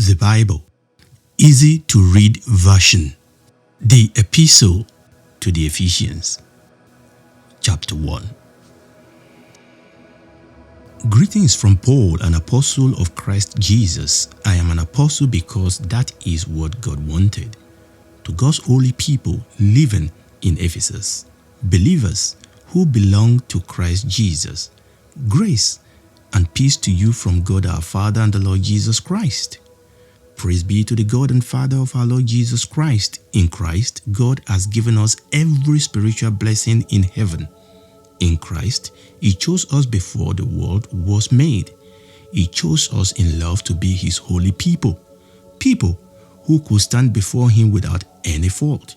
The Bible, easy to read version. The Epistle to the Ephesians, chapter 1. Greetings from Paul, an apostle of Christ Jesus. I am an apostle because that is what God wanted. To God's holy people living in Ephesus, believers who belong to Christ Jesus, grace and peace to you from God our Father and the Lord Jesus Christ. Praise be to the God and Father of our Lord Jesus Christ. In Christ, God has given us every spiritual blessing in heaven. In Christ, He chose us before the world was made. He chose us in love to be His holy people, people who could stand before Him without any fault.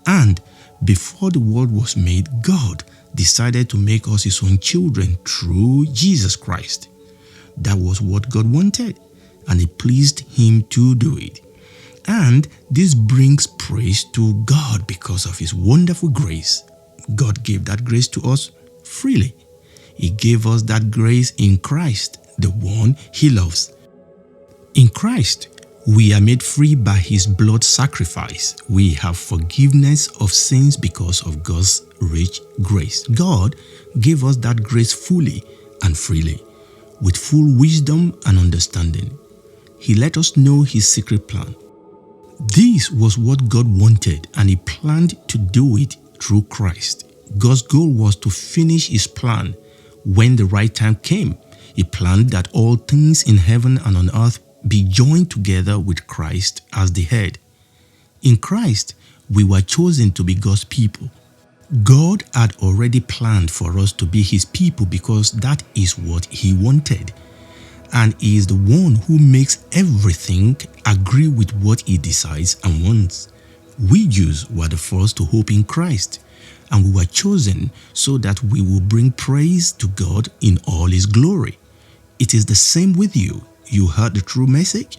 And before the world was made, God decided to make us His own children through Jesus Christ. That was what God wanted, and it pleased Him to do it. And this brings praise to God because of His wonderful grace. God gave that grace to us freely. He gave us that grace in Christ, the one He loves. In Christ, we are made free by His blood sacrifice. We have forgiveness of sins because of God's rich grace. God gave us that grace fully and freely, with full wisdom and understanding. He let us know His secret plan. This was what God wanted, and He planned to do it through Christ. God's goal was to finish His plan when the right time came. He planned that all things in heaven and on earth be joined together with Christ as the head. In Christ, we were chosen to be God's people. God had already planned for us to be His people because that is what He wanted. And He is the one who makes everything agree with what He decides and wants. We Jews were the first to hope in Christ, and we were chosen so that we will bring praise to God in all His glory. It is the same with you. You heard the true message,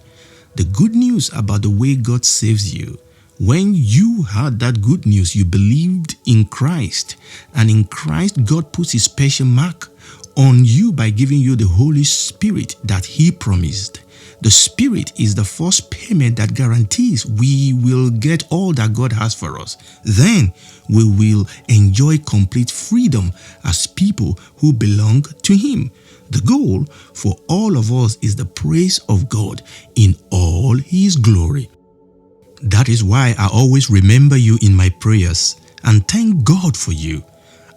the good news about the way God saves you. When you heard that good news, you believed in Christ, and in Christ God puts His special mark on you by giving you the Holy Spirit that He promised. The Spirit is the first payment that guarantees we will get all that God has for us. Then we will enjoy complete freedom as people who belong to Him. The goal for all of us is the praise of God in all His glory. That is why I always remember you in my prayers and thank God for you.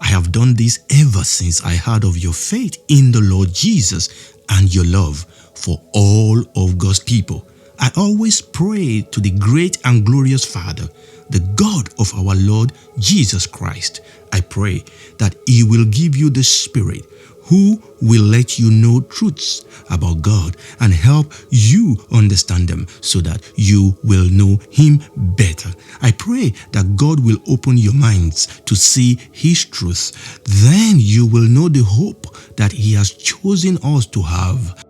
I have done this ever since I heard of your faith in the Lord Jesus and your love for all of God's people. I always pray to the great and glorious Father, the God of our Lord Jesus Christ. I pray that He will give you the Spirit who will let you know truths about God and help you understand them so that you will know Him better. I pray that God will open your minds to see His truth. Then you will know the hope that He has chosen us to have.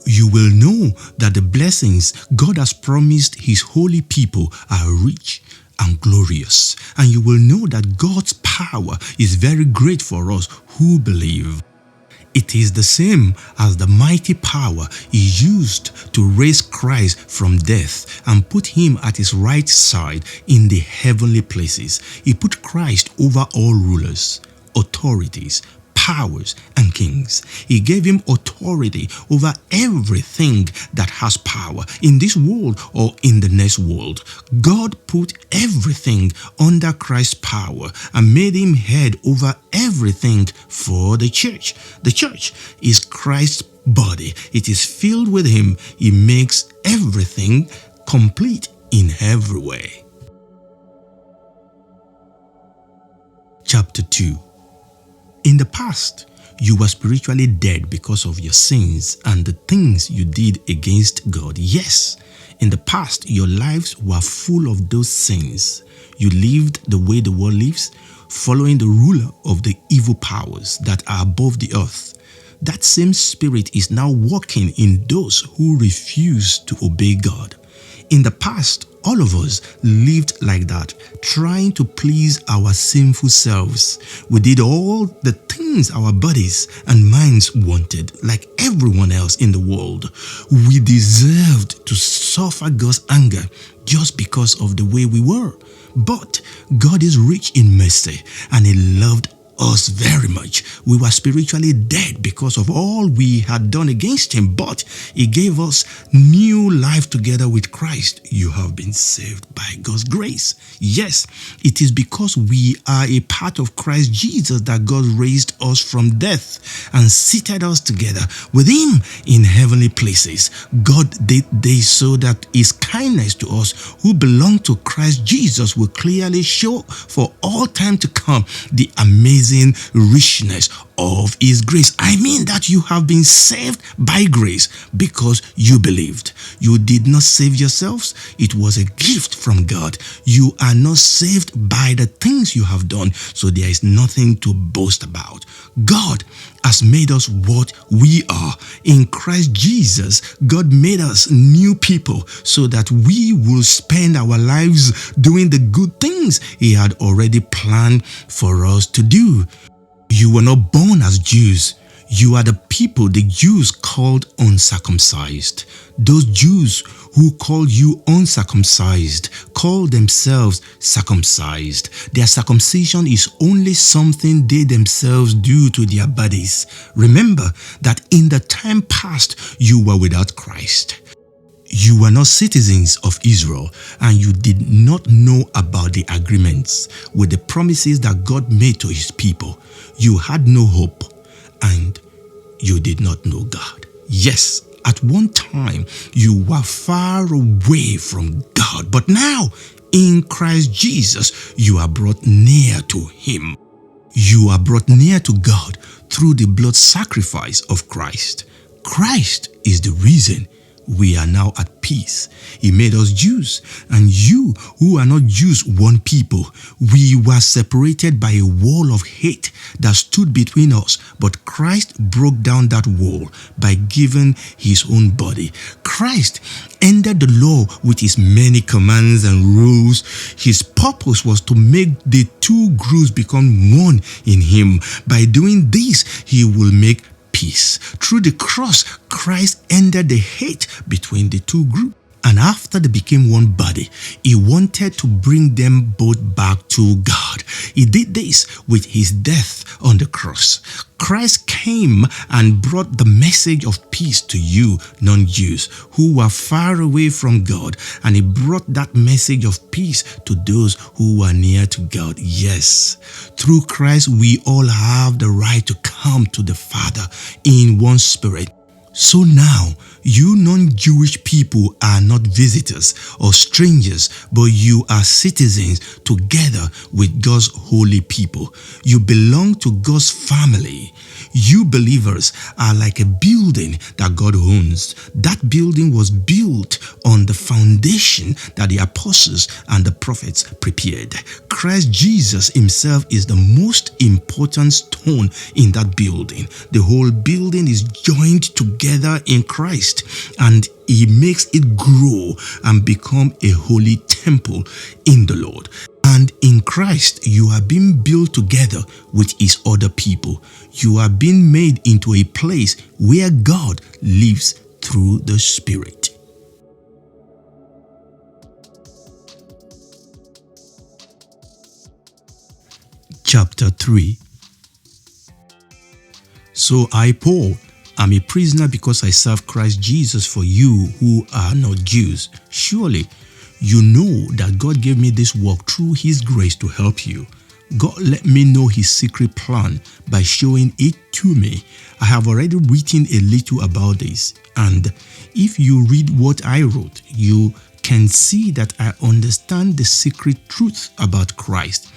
You will know that the blessings God has promised His holy people are rich and glorious. And you will know that God's power is very great for us who believe. It is the same as the mighty power He used to raise Christ from death and put Him at His right side in the heavenly places. He put Christ over all rulers, authorities, powers, and kings. He gave Him authority over everything that has power in this world or in the next world. God put everything under Christ's power and made Him head over everything for the church. The church is Christ's body. It is filled with Him. He makes everything complete in every way. Chapter 2. In the past, you were spiritually dead because of your sins and the things you did against God. Yes, in the past, your lives were full of those sins. You lived the way the world lives, following the ruler of the evil powers that are above the earth. That same spirit is now working in those who refuse to obey God. In the past, all of us lived like that, trying to please our sinful selves. We did all the things our bodies and minds wanted, like everyone else in the world. We deserved to suffer God's anger just because of the way we were. But God is rich in mercy, and He loved us very much. We were spiritually dead because of all we had done against Him, but He gave us new life together with Christ. You have been saved by God's grace. Yes, it is because we are a part of Christ Jesus that God raised us from death and seated us together with Him in heavenly places. God did this so that His kindness to us who belong to Christ Jesus will clearly show for all time to come the amazing richness of His grace. I mean that you have been saved by grace because you believed. You did not save yourselves. It was a gift from God. You are not saved by the things you have done, so there is nothing to boast about. God has made us what we are. In Christ Jesus, God made us new people so that we will spend our lives doing the good things He had already planned for us to do. You were not born as Jews. You are the people the Jews called uncircumcised. Those Jews who call you uncircumcised call themselves circumcised. Their circumcision is only something they themselves do to their bodies. Remember that in the time past you were without Christ. You were not citizens of Israel, and you did not know about the agreements with the promises that God made to His people. You had no hope, and you did not know God. Yes, at one time you were far away from God, but now in Christ Jesus you are brought near to Him. You are brought near to God through the blood sacrifice of Christ. Christ is the reason we are now at peace. He made us Jews, and you who are not Jews, one people. We were separated by a wall of hate that stood between us, but Christ broke down that wall by giving His own body. Christ ended the law with His many commands and rules. His purpose was to make the two groups become one in Him. By doing this, He will make peace. Through the cross, Christ ended the hate between the two groups. And after they became one body, He wanted to bring them both back to God. He did this with His death on the cross. Christ came and brought the message of peace to you, non-Jews, who were far away from God, and He brought that message of peace to those who were near to God. Yes, through Christ we all have the right to come to the Father in one spirit. So now, you non-Jewish people are not visitors or strangers, but you are citizens together with God's holy people. You belong to God's family. You believers are like a building that God owns. That building was built on the foundation that the apostles and the prophets prepared. Christ Jesus Himself is the most important stone in that building. The whole building is joined together in Christ, and He makes it grow and become a holy temple in the Lord. And in Christ, you are being built together with His other people. You are being made into a place where God lives through the Spirit. Chapter 3. So I, Paul, am a prisoner because I serve Christ Jesus for you who are not Jews. Surely you know that God gave me this work through His grace to help you. God let me know His secret plan by showing it to me. I have already written a little about this, and if you read what I wrote, you can see that I understand the secret truth about Christ.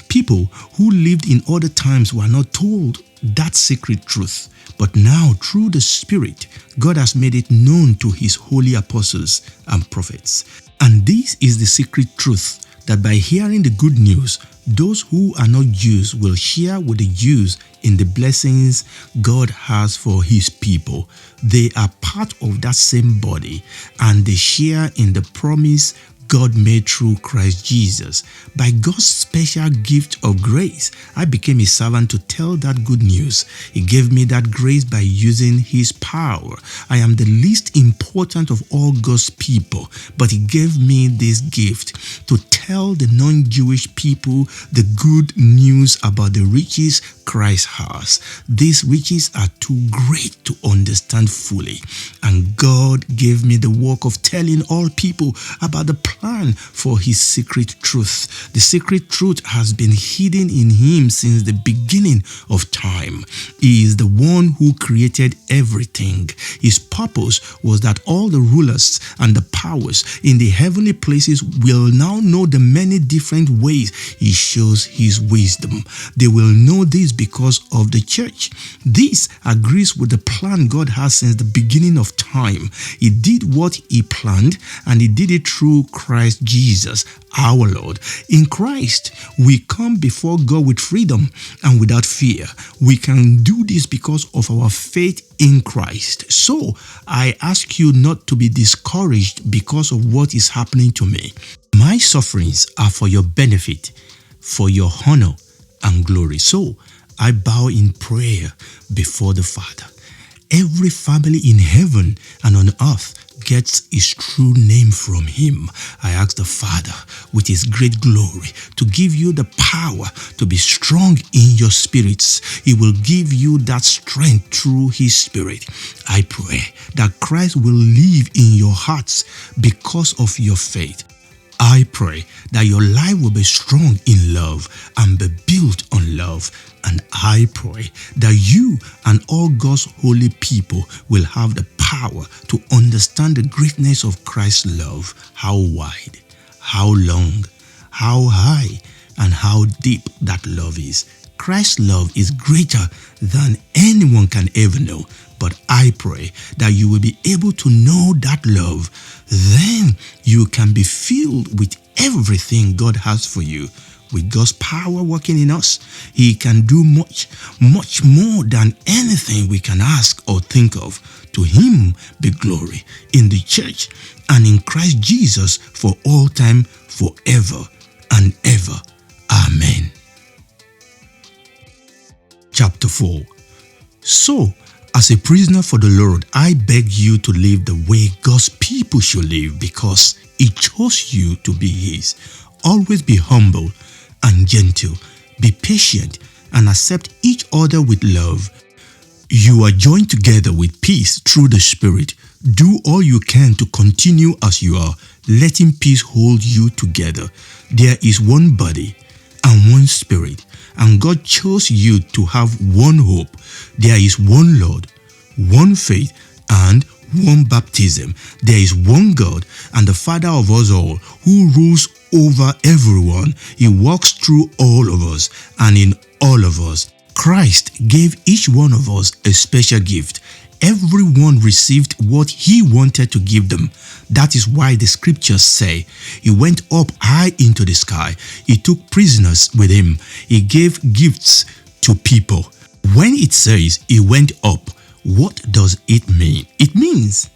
People who lived in other times were not told that secret truth, but now through the Spirit, God has made it known to His holy apostles and prophets. And this is the secret truth, that by hearing the good news, those who are not Jews will share with the Jews in the blessings God has for His people. They are part of that same body, and they share in the promise God made through Christ Jesus. By God's special gift of grace, I became a servant to tell that good news. He gave me that grace by using His power. I am the least important of all God's people, but He gave me this gift to tell the non-Jewish people the good news about the riches Christ has. These riches are too great to understand fully, and God gave me the work of telling all people about the plan for His secret truth. The secret truth has been hidden in Him since the beginning of time. He is the one who created everything. His purpose was that all the rulers and the powers in the heavenly places will now know the many different ways He shows His wisdom. They will know this because of the church. This agrees with the plan God has since the beginning of time. He did what He planned, and He did it through Christ Jesus, our Lord. In Christ, we come before God with freedom and without fear. We can do this because of our faith in Christ. So, I ask you not to be discouraged because of what is happening to me. My sufferings are for your benefit, for your honor and glory. So, I bow in prayer before the Father. Every family in heaven and on earth gets His true name from Him. I ask the Father, with His great glory, to give you the power to be strong in your spirits. He will give you that strength through His Spirit. I pray that Christ will live in your hearts because of your faith. I pray that your life will be strong in love and be built on love. And I pray that you and all God's holy people will have the power to understand the greatness of Christ's love, how wide, how long, how high, and how deep that love is. Christ's love is greater than anyone can ever know. But I pray that you will be able to know that love. Then you can be filled with everything God has for you. With God's power working in us, He can do much, much more than anything we can ask or think of. To Him be glory in the church and in Christ Jesus for all time, forever and ever. Amen. Chapter 4. So, as a prisoner for the Lord, I beg you to live the way God's people should live, because He chose you to be His. Always be humble and gentle. Be patient and accept each other with love. You are joined together with peace through the Spirit. Do all you can to continue as you are, letting peace hold you together. There is one body and one Spirit, and God chose you to have one hope. There is one Lord, one faith, and one baptism. There is one God and the Father of us all, who rules over everyone. He walks through all of us and in all of us. Christ gave each one of us a special gift. Everyone received what He wanted to give them. That is why the scriptures say He went up high into the sky. He took prisoners with Him. He gave gifts to people. When it says He went up, what does it mean? It means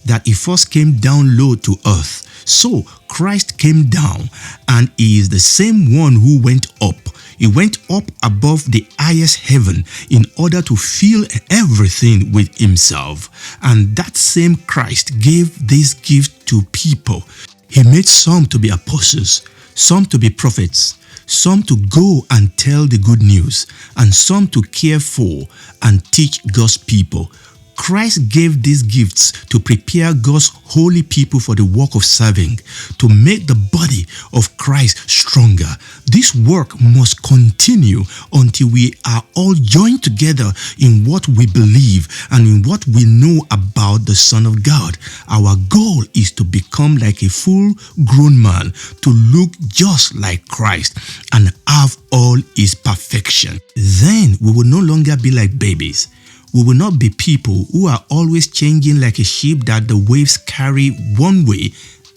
that He first came down low to earth. So Christ came down, and He is the same one who went up. He went up above the highest heaven in order to fill everything with Himself. And that same Christ gave this gift to people. He made some to be apostles, some to be prophets, some to go and tell the good news, and some to care for and teach God's people. Christ gave these gifts to prepare God's holy people for the work of serving, to make the body of Christ stronger. This work must continue until we are all joined together in what we believe and in what we know about the Son of God. Our goal is to become like a full-grown man, to look just like Christ and have all His perfection. Then we will no longer be like babies. We will not be people who are always changing like a ship that the waves carry one way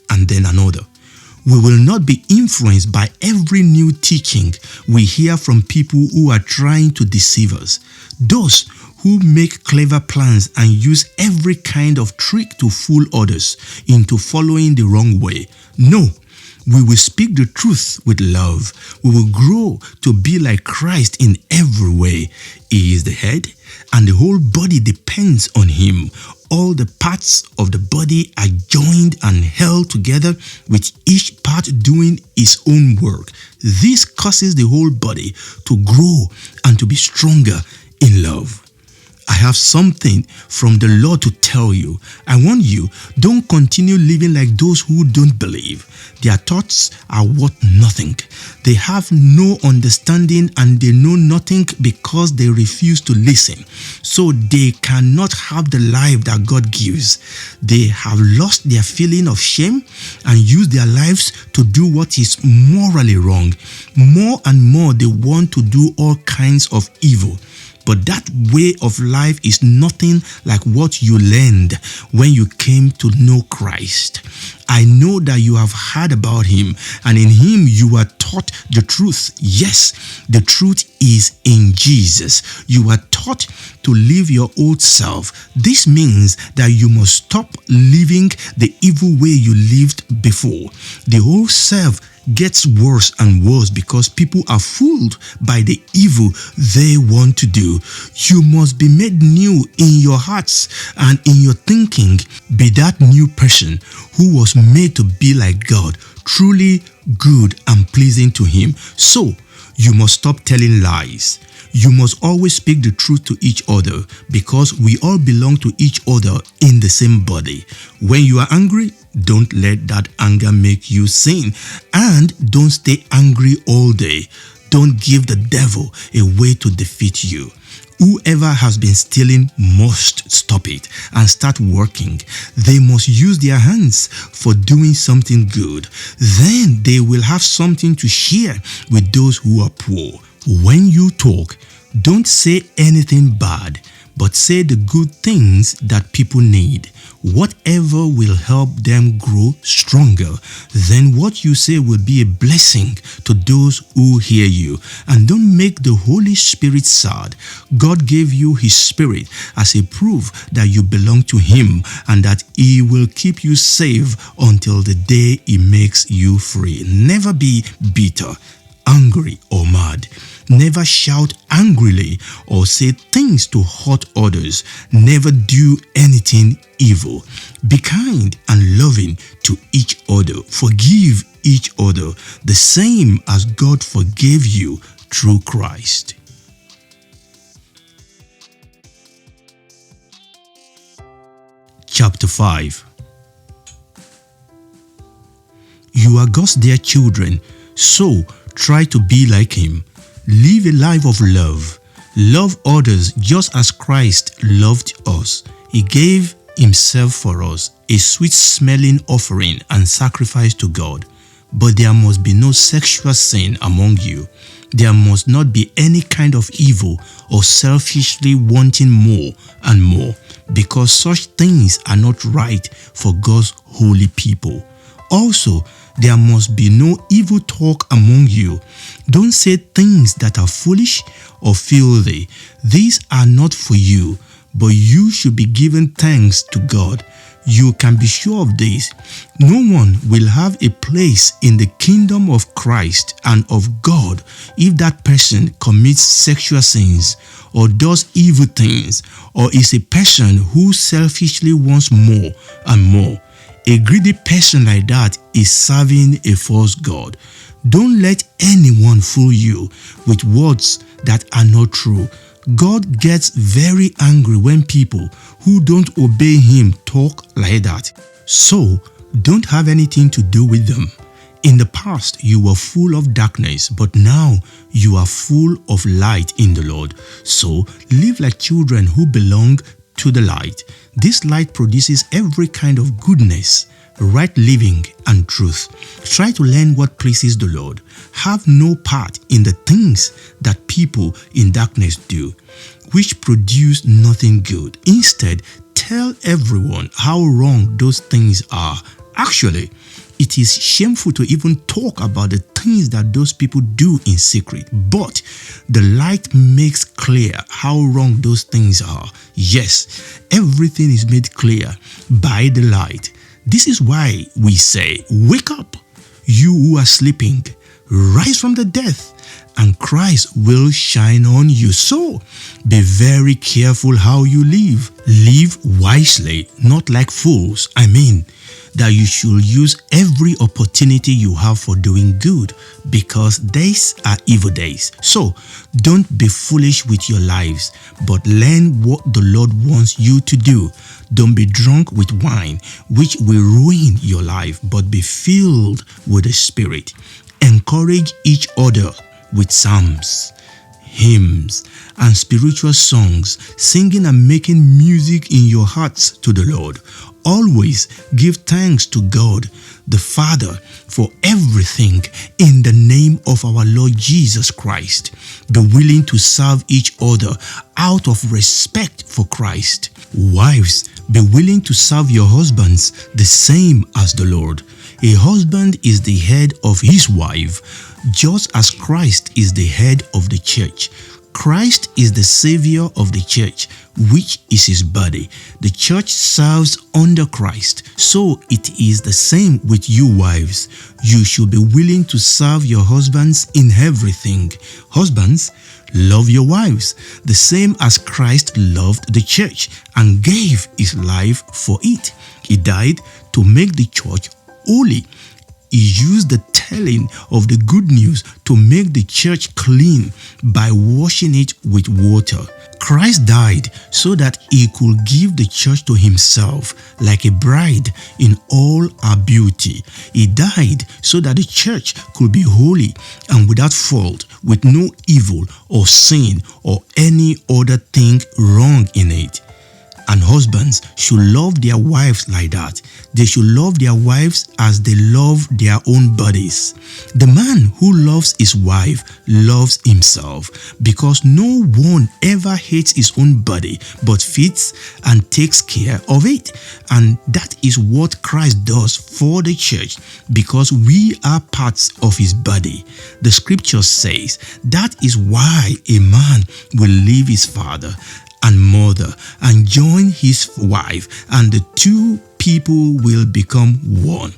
and then another. We will not be influenced by every new teaching we hear from people who are trying to deceive us. Those who make clever plans and use every kind of trick to fool others into following the wrong way. No, We will speak the truth with love. We will grow to be like Christ in every way. He is the head, and the whole body depends on him. All the parts of the body are joined and held together, with each part doing its own work. This causes the whole body to grow and to be stronger in love. I have something from the Lord to tell you. I warn you, don't continue living like those who don't believe. Their thoughts are worth nothing. They have no understanding and they know nothing because they refuse to listen. So they cannot have the life that God gives. They have lost their feeling of shame and use their lives to do what is morally wrong. More and more they want to do all kinds of evil. But that way of life is nothing like what you learned when you came to know Christ. I know that you have heard about him, and in him you are taught the truth. Yes, the truth is in Jesus. You are taught to live your old self. This means that you must stop living the evil way you lived before. The old self gets worse and worse because people are fooled by the evil they want to do. You must be made new in your hearts and in your thinking. Be that new person who was made to be like God, truly good and pleasing to him. So, you must stop telling lies. You must always speak the truth to each other because we all belong to each other in the same body. When you are angry, don't let that anger make you sin, and don't stay angry all day. Don't give the devil a way to defeat you. Whoever has been stealing must stop it and start working. They must use their hands for doing something good. Then they will have something to share with those who are poor. When you talk, don't say anything bad, but say the good things that people need. Whatever will help them grow stronger, then what you say will be a blessing to those who hear you. And don't make the Holy Spirit sad. God gave you his Spirit as a proof that you belong to him and that he will keep you safe until the day he makes you free. Never be bitter, angry, or mad. Never shout angrily or say things to hurt others. Never do anything evil. Be kind and loving to each other. Forgive each other the same as God forgave you through Christ. Chapter 5. You are God's dear children, so try to be like him. Live a life of love. Love others just as Christ loved us. He gave himself for us, a sweet-smelling offering and sacrifice to God. But there must be no sexual sin among you. There must not be any kind of evil or selfishly wanting more and more, because such things are not right for God's holy people. Also, there must be no evil talk among you. Don't say things that are foolish or filthy. These are not for you, but you should be giving thanks to God. You can be sure of this. No one will have a place in the kingdom of Christ and of God if that person commits sexual sins or does evil things or is a person who selfishly wants more and more. A greedy person like that is serving a false god. Don't let anyone fool you with words that are not true. God gets very angry when people who don't obey him talk like that. So, don't have anything to do with them. In the past, you were full of darkness, but now you are full of light in the Lord. So, live like children who belong to the light. This light produces every kind of goodness, right living, and truth. Try to learn what pleases the Lord. Have no part in the things that people in darkness do, which produce nothing good. Instead, tell everyone how wrong those things are. Actually, it is shameful to even talk about the things that those people do in secret, but the light makes clear how wrong those things are. Yes, everything is made clear by the light. This is why we say, wake up. You who are sleeping, rise from the dead, and Christ will shine on you. So, be very careful how you live. Live wisely, not like fools. I mean, that you should use every opportunity you have for doing good, because days are evil days. So, don't be foolish with your lives, but learn what the Lord wants you to do. Don't be drunk with wine, which will ruin your life, but be filled with the Spirit. Encourage each other with psalms, hymns, and spiritual songs, singing and making music in your hearts to the Lord. Always give thanks to God the Father for everything in the name of our Lord Jesus Christ. Be willing to serve each other out of respect for Christ. Wives, be willing to serve your husbands the same as the Lord. A husband is the head of his wife, just as Christ is the head of the church. Christ is the Savior of the church, which is his body. The church serves under Christ. So it is the same with you wives. You should be willing to serve your husbands in everything. Husbands, love your wives, the same as Christ loved the church and gave his life for it. He died to make the church holy. He used the telling of the good news to make the church clean by washing it with water. Christ died so that he could give the church to himself like a bride in all her beauty. He died so that the church could be holy and without fault, with no evil or sin or any other thing wrong in it. And husbands should love their wives like that. They should love their wives as they love their own bodies. The man who loves his wife loves himself, because no one ever hates his own body, but feeds and takes care of it. And that is what Christ does for the church, because we are parts of his body. The scripture says that is why a man will leave his father and mother and join his wife, and the two people will become one.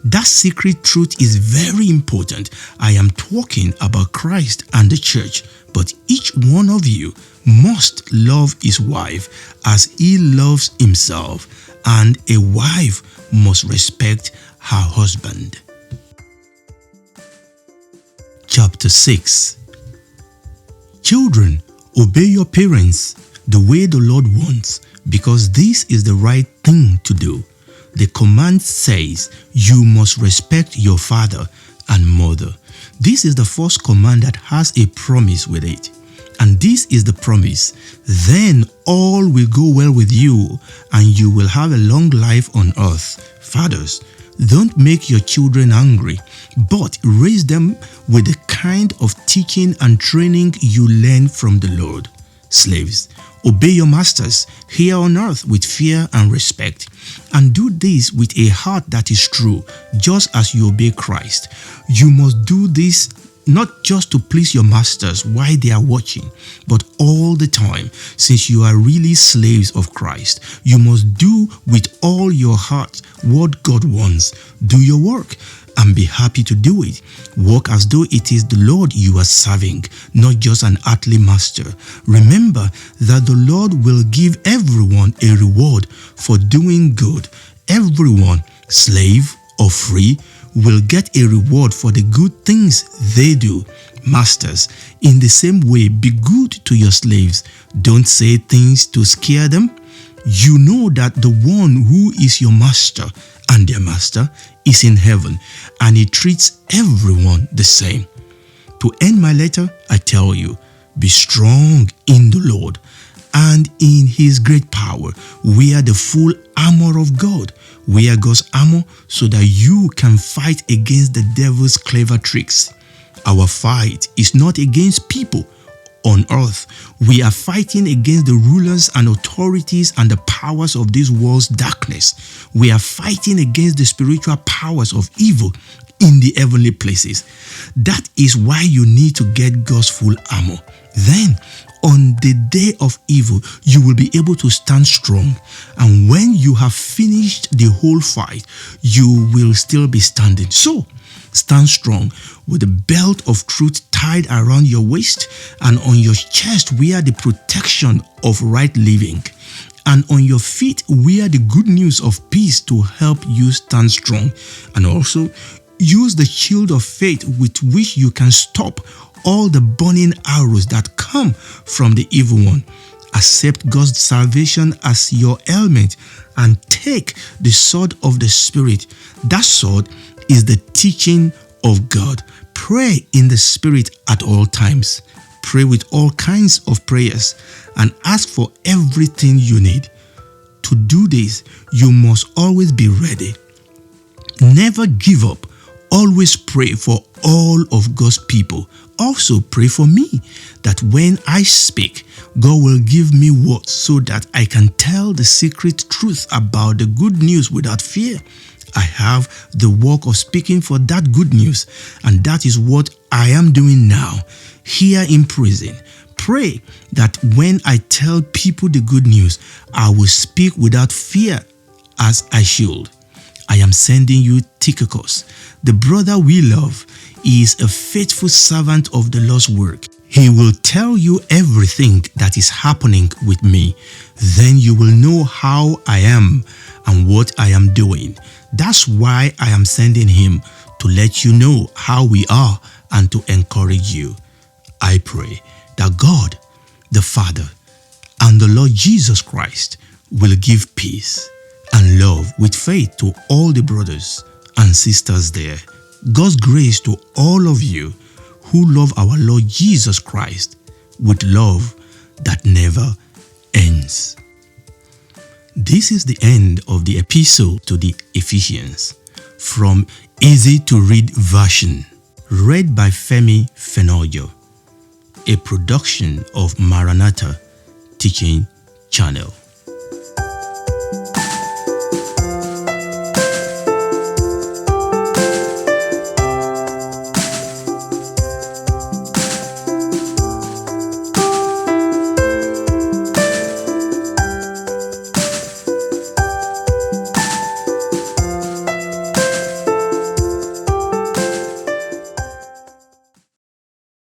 That secret truth is very important. I am talking about Christ and the church, but each one of you must love his wife as he loves himself, and a wife must respect her husband. Chapter 6. Children, obey your parents the way the Lord wants, because this is the right thing to do. The command says you must respect your father and mother. This is the first command that has a promise with it. And this is the promise: then all will go well with you, and you will have a long life on earth. Fathers, don't make your children angry, but raise them with the kind of teaching and training you learn from the Lord. Slaves, obey your masters here on earth with fear and respect, and do this with a heart that is true, just as you obey Christ. You must do this not just to please your masters while they are watching, but all the time, since you are really slaves of Christ. You must do with all your heart what God wants. Do your work and be happy to do it. Work as though it is the Lord you are serving, not just an earthly master. Remember that the Lord will give everyone a reward for doing good. Everyone, slave or free, will get a reward for the good things they do. Masters, in the same way, be good to your slaves. Don't say things to scare them. You know that the one who is your master and their master is in heaven, and he treats everyone the same. To end my letter, I tell you, be strong in the Lord and in his great power. Wear the full armor of God. Wear God's armor so that you can fight against the devil's clever tricks. Our fight is not against people on earth. We are fighting against the rulers and authorities and the powers of this world's darkness. We are fighting against the spiritual powers of evil in the heavenly places. That is why you need to get God's full armor. Then, on the day of evil, you will be able to stand strong. And when you have finished the whole fight, you will still be standing. So, Stand strong with the belt of truth tied around your waist, and on your chest wear the protection of right living, and on your feet wear the good news of peace to help you stand strong. And also use the shield of faith with which you can stop all the burning arrows that come from the evil one. Accept God's salvation as your helmet and take the sword of the Spirit. That sword is the teaching of God. Pray in the Spirit at all times. Pray with all kinds of prayers and ask for everything you need. To do this, you must always be ready. Never give up. Always pray for all of God's people. Also pray for me, that when I speak, God will give me words so that I can tell the secret truth about the good news without fear. I have the work of speaking for that good news, and that is what I am doing now, here in prison. Pray that when I tell people the good news, I will speak without fear as I should. I am sending you Tychicus, the brother we love. He is a faithful servant of the Lord's work. He will tell you everything that is happening with me. Then you will know how I am and what I am doing. That's why I am sending him, to let you know how we are and to encourage you. I pray that God, the Father, and the Lord Jesus Christ will give peace and love with faith to all the brothers and sisters there. God's grace to all of you who love our Lord Jesus Christ with love that never ends. This is the end of the epistle to the Ephesians from Easy to Read version, read by Femi Fenojo, a production of Maranatha Teaching Channel.